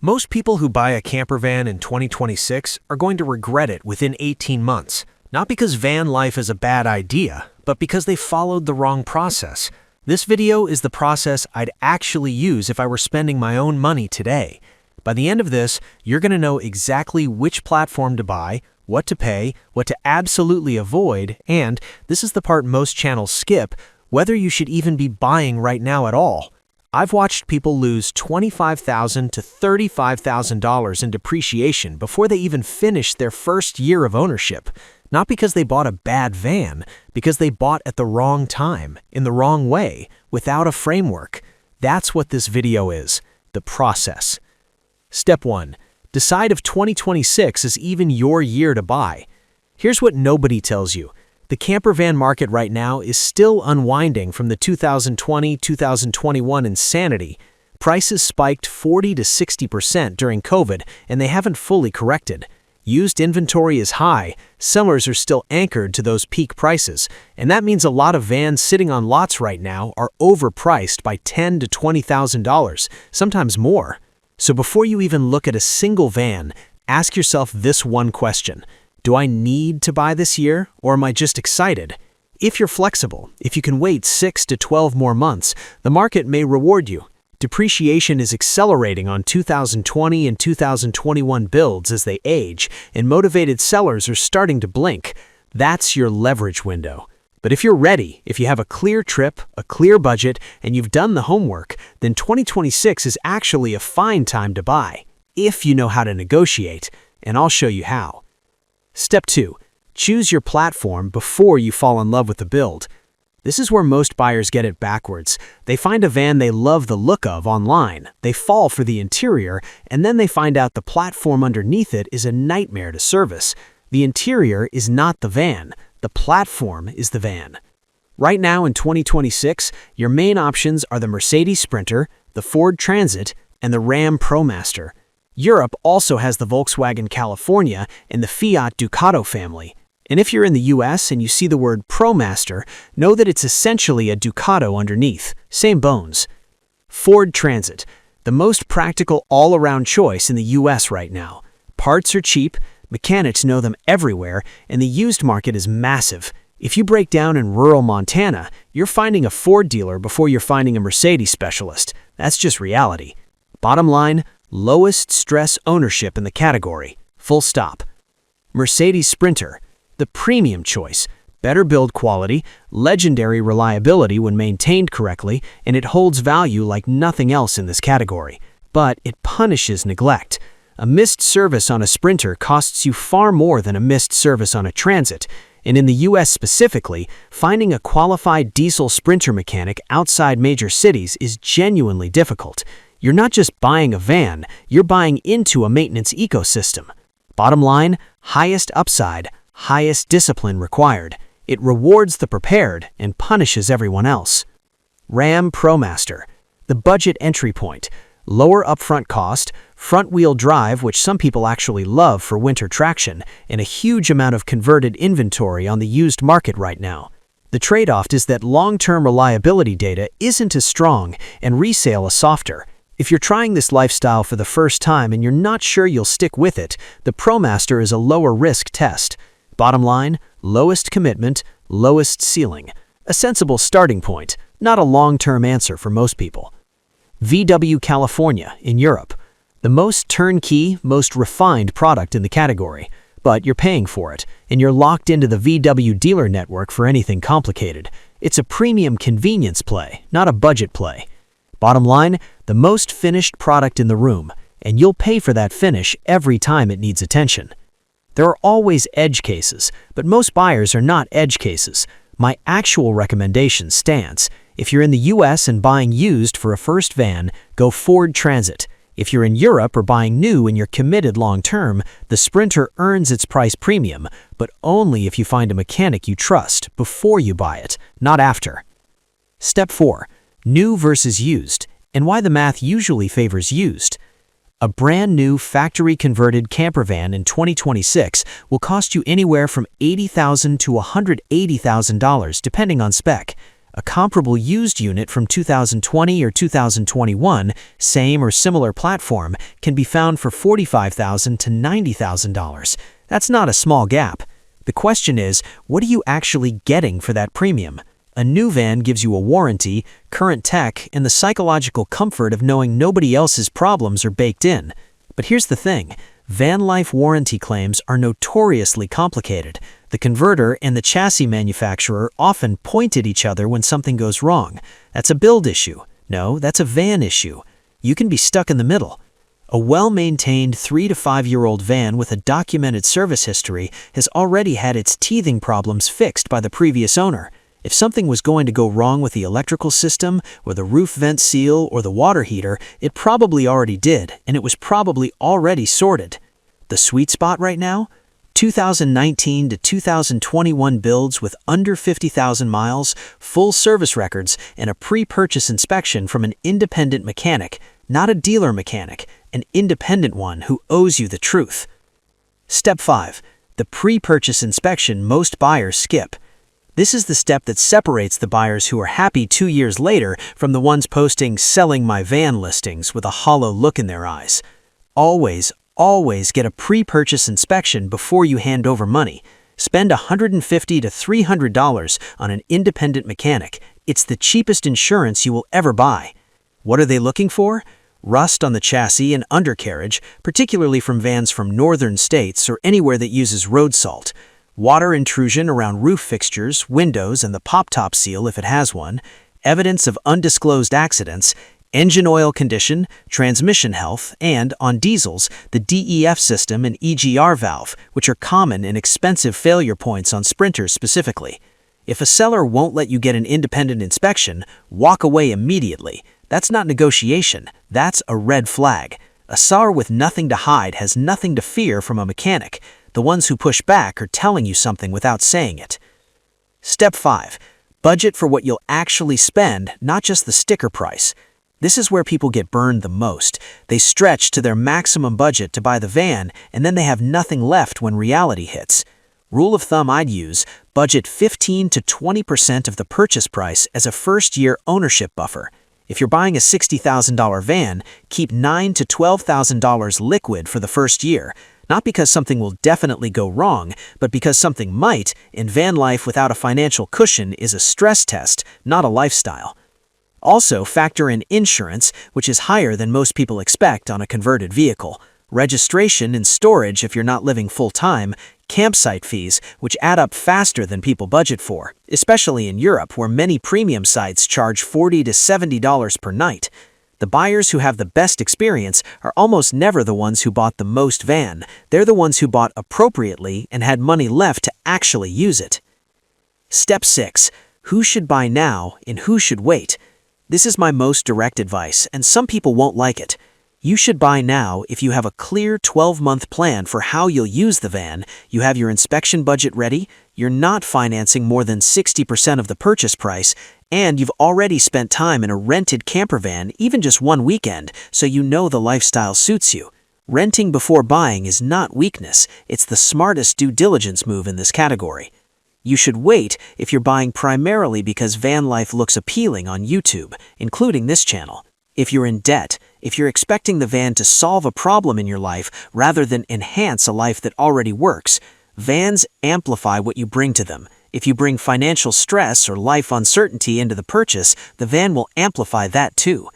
Most people who buy a camper van in 2026 are going to regret it within 18 months, not because van life is a bad idea, but because they followed the wrong process. This video is the process I'd actually use if I were spending my own money today. By the end of this, you're going to know exactly which platform to buy, what to pay, what to absolutely avoid, and, this is the part most channels skip, whether you should even be buying right now at all. I've watched people lose $25,000 to $35,000 in depreciation before they even finish their first year of ownership. Not because they bought a bad van, because they bought at the wrong time, in the wrong way, without a framework. That's what this video is, the process. Step 1. Decide if 2026 is even your year to buy. Here's what nobody tells you. The camper van market right now is still unwinding from the 2020-2021 insanity. Prices spiked 40 to 60% during COVID, and they haven't fully corrected. Used inventory is high, sellers are still anchored to those peak prices, and that means a lot of vans sitting on lots right now are overpriced by $10,000 to $20,000, sometimes more. So before you even look at a single van, ask yourself this one question. Do I need to buy this year, or am I just excited? If you're flexible, if you can wait 6 to 12 more months, the market may reward you. Depreciation is accelerating on 2020 and 2021 builds as they age, and motivated sellers are starting to blink. That's your leverage window. But if you're ready, if you have a clear trip, a clear budget, and you've done the homework, then 2026 is actually a fine time to buy, if you know how to negotiate, and I'll show you how. Step 2. Choose your platform before you fall in love with the build. This is where most buyers get it backwards. They find a van they love the look of online, they fall for the interior, and then they find out the platform underneath it is a nightmare to service. The interior is not the van, the platform is the van. Right now in 2026, your main options are the Mercedes Sprinter, the Ford Transit, and the Ram ProMaster. Europe also has the Volkswagen California and the Fiat Ducato family. And if you're in the US and you see the word ProMaster, know that it's essentially a Ducato underneath, same bones. Ford Transit, the most practical all-around choice in the US right now. Parts are cheap, mechanics know them everywhere, and the used market is massive. If you break down in rural Montana, you're finding a Ford dealer before you're finding a Mercedes specialist. That's just reality. Bottom line, lowest stress ownership in the category. Full stop. Mercedes Sprinter, the premium choice. Better build quality, legendary reliability when maintained correctly, and it holds value like nothing else in this category. But it punishes neglect. A missed service on a Sprinter costs you far more than a missed service on a Transit. And in the US specifically, finding a qualified diesel Sprinter mechanic outside major cities is genuinely difficult. You're not just buying a van, you're buying into a maintenance ecosystem. Bottom line, highest upside, highest discipline required. It rewards the prepared and punishes everyone else. Ram ProMaster, the budget entry point. Lower upfront cost, front-wheel drive, which some people actually love for winter traction, and a huge amount of converted inventory on the used market right now. The trade-off is that long-term reliability data isn't as strong and resale is softer. If you're trying this lifestyle for the first time and you're not sure you'll stick with it, the ProMaster is a lower risk test. Bottom line, lowest commitment, lowest ceiling. A sensible starting point, not a long-term answer for most people. VW California in Europe. The most turnkey, most refined product in the category. But you're paying for it, and you're locked into the VW dealer network for anything complicated. It's a premium convenience play, not a budget play. Bottom line, the most finished product in the room, and you'll pay for that finish every time it needs attention. There are always edge cases, but most buyers are not edge cases. My actual recommendation stands. If you're in the US and buying used for a first van, go Ford Transit. If you're in Europe or buying new and you're committed long-term, the Sprinter earns its price premium, but only if you find a mechanic you trust before you buy it, not after. Step 4. New versus used, and why the math usually favors used. A brand new factory-converted camper van in 2026 will cost you anywhere from $80,000 to $180,000 depending on spec. A comparable used unit from 2020 or 2021, same or similar platform, can be found for $45,000 to $90,000. That's not a small gap. The question is, what are you actually getting for that premium? A new van gives you a warranty, current tech, and the psychological comfort of knowing nobody else's problems are baked in. But here's the thing. Van life warranty claims are notoriously complicated. The converter and the chassis manufacturer often point at each other when something goes wrong. That's a build issue. No, that's a van issue. You can be stuck in the middle. A well-maintained 3 to 5-year-old van with a documented service history has already had its teething problems fixed by the previous owner. If something was going to go wrong with the electrical system, or the roof vent seal, or the water heater, it probably already did, and it was probably already sorted. The sweet spot right now? 2019 to 2021 builds with under 50,000 miles, full service records, and a pre-purchase inspection from an independent mechanic, not a dealer mechanic, an independent one who owes you the truth. Step 5. The pre-purchase inspection most buyers skip. This is the step that separates the buyers who are happy 2 years later from the ones posting "selling my van" listings with a hollow look in their eyes. Always get a pre-purchase inspection before you hand over money. Spend $150 to $300 on an independent mechanic. It's the cheapest insurance you will ever buy. What are they looking for? Rust on the chassis and undercarriage, particularly from vans from northern states or anywhere that uses road salt. Water intrusion around roof fixtures, windows, and the pop-top seal if it has one. Evidence of undisclosed accidents. Engine oil condition, transmission health, and, on diesels, the DEF system and EGR valve, which are common and expensive failure points on Sprinters specifically. If a seller won't let you get an independent inspection, walk away immediately. That's not negotiation, that's a red flag. A seller with nothing to hide has nothing to fear from a mechanic. The ones who push back are telling you something without saying it. Step 5. Budget for what you'll actually spend, not just the sticker price. This is where people get burned the most. They stretch to their maximum budget to buy the van, and then they have nothing left when reality hits. Rule of thumb I'd use, budget 15 to 20% of the purchase price as a first-year ownership buffer. If you're buying a $60,000 van, keep $9,000 to $12,000 liquid for the first year. Not because something will definitely go wrong, but because something might, and van life without a financial cushion is a stress test, not a lifestyle. Also, factor in insurance, which is higher than most people expect on a converted vehicle, registration and storage if you're not living full-time, campsite fees, which add up faster than people budget for, especially in Europe where many premium sites charge $40 to $70 per night. The buyers who have the best experience are almost never the ones who bought the most van. They're the ones who bought appropriately and had money left to actually use it. Step 6. Who should buy now and who should wait? This is my most direct advice, and some people won't like it. You should buy now if you have a clear 12-month plan for how you'll use the van, you have your inspection budget ready, you're not financing more than 60% of the purchase price, and you've already spent time in a rented camper van, even just one weekend, so you know the lifestyle suits you. Renting before buying is not weakness, it's the smartest due diligence move in this category. You should wait if you're buying primarily because van life looks appealing on YouTube, including this channel. If you're in debt, if you're expecting the van to solve a problem in your life rather than enhance a life that already works, vans amplify what you bring to them. If you bring financial stress or life uncertainty into the purchase, the van will amplify that too.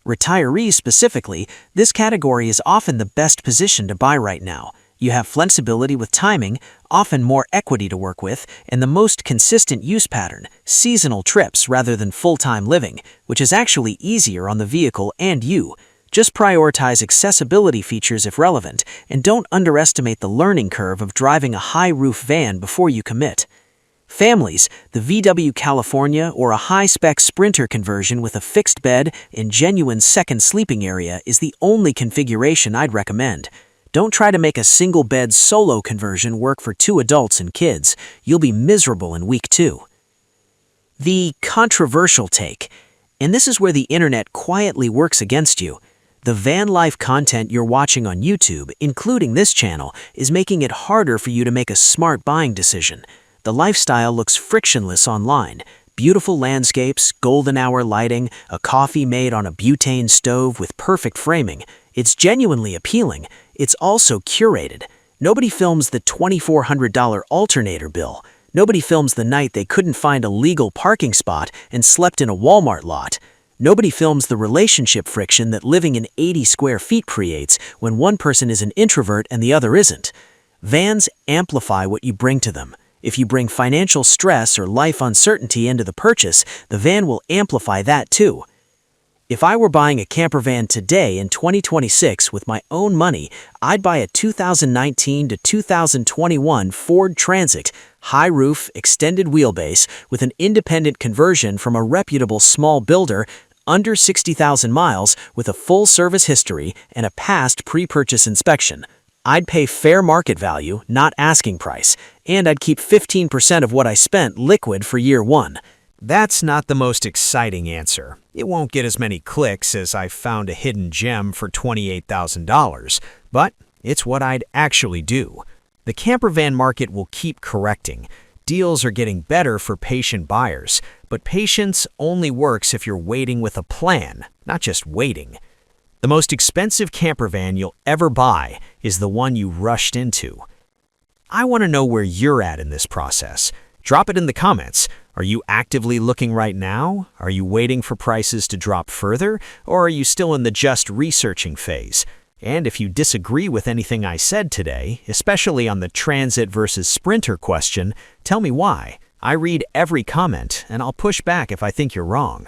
Retirees specifically, this category is often the best position to buy right now. You have flexibility with timing, often more equity to work with, and the most consistent use pattern, seasonal trips rather than full-time living, which is actually easier on the vehicle and you. Just prioritize accessibility features if relevant, and don't underestimate the learning curve of driving a high-roof van before you commit. Families, the VW California or a high-spec Sprinter conversion with a fixed bed and genuine second sleeping area is the only configuration I'd recommend. Don't try to make a single-bed solo conversion work for 2 adults and kids. You'll be miserable in week 2. The controversial take. And this is where the internet quietly works against you. The van life content you're watching on YouTube, including this channel, is making it harder for you to make a smart buying decision. The lifestyle looks frictionless online. Beautiful landscapes, golden hour lighting, a coffee made on a butane stove with perfect framing. It's genuinely appealing. It's also curated. Nobody films the $2,400 alternator bill. Nobody films the night they couldn't find a legal parking spot and slept in a Walmart lot. Nobody films the relationship friction that living in 80 square feet creates when one person is an introvert and the other isn't. Vans amplify what you bring to them. If you bring financial stress or life uncertainty into the purchase, the van will amplify that too. If I were buying a camper van today in 2026 with my own money, I'd buy a 2019 to 2021 Ford Transit, high roof, extended wheelbase, with an independent conversion from a reputable small builder, under 60,000 miles, with a full service history and a past pre-purchase inspection. I'd pay fair market value, not asking price, and I'd keep 15% of what I spent liquid for year one. That's not the most exciting answer. It won't get as many clicks as I found a hidden gem for $28,000, but it's what I'd actually do. The camper van market will keep correcting. Deals are getting better for patient buyers, but patience only works if you're waiting with a plan, not just waiting. The most expensive camper van you'll ever buy is the one you rushed into. I want to know where you're at in this process. Drop it in the comments. Are you actively looking right now? Are you waiting for prices to drop further? Or are you still in the just researching phase? And if you disagree with anything I said today, especially on the Transit versus Sprinter question, tell me why. I read every comment, and I'll push back if I think you're wrong.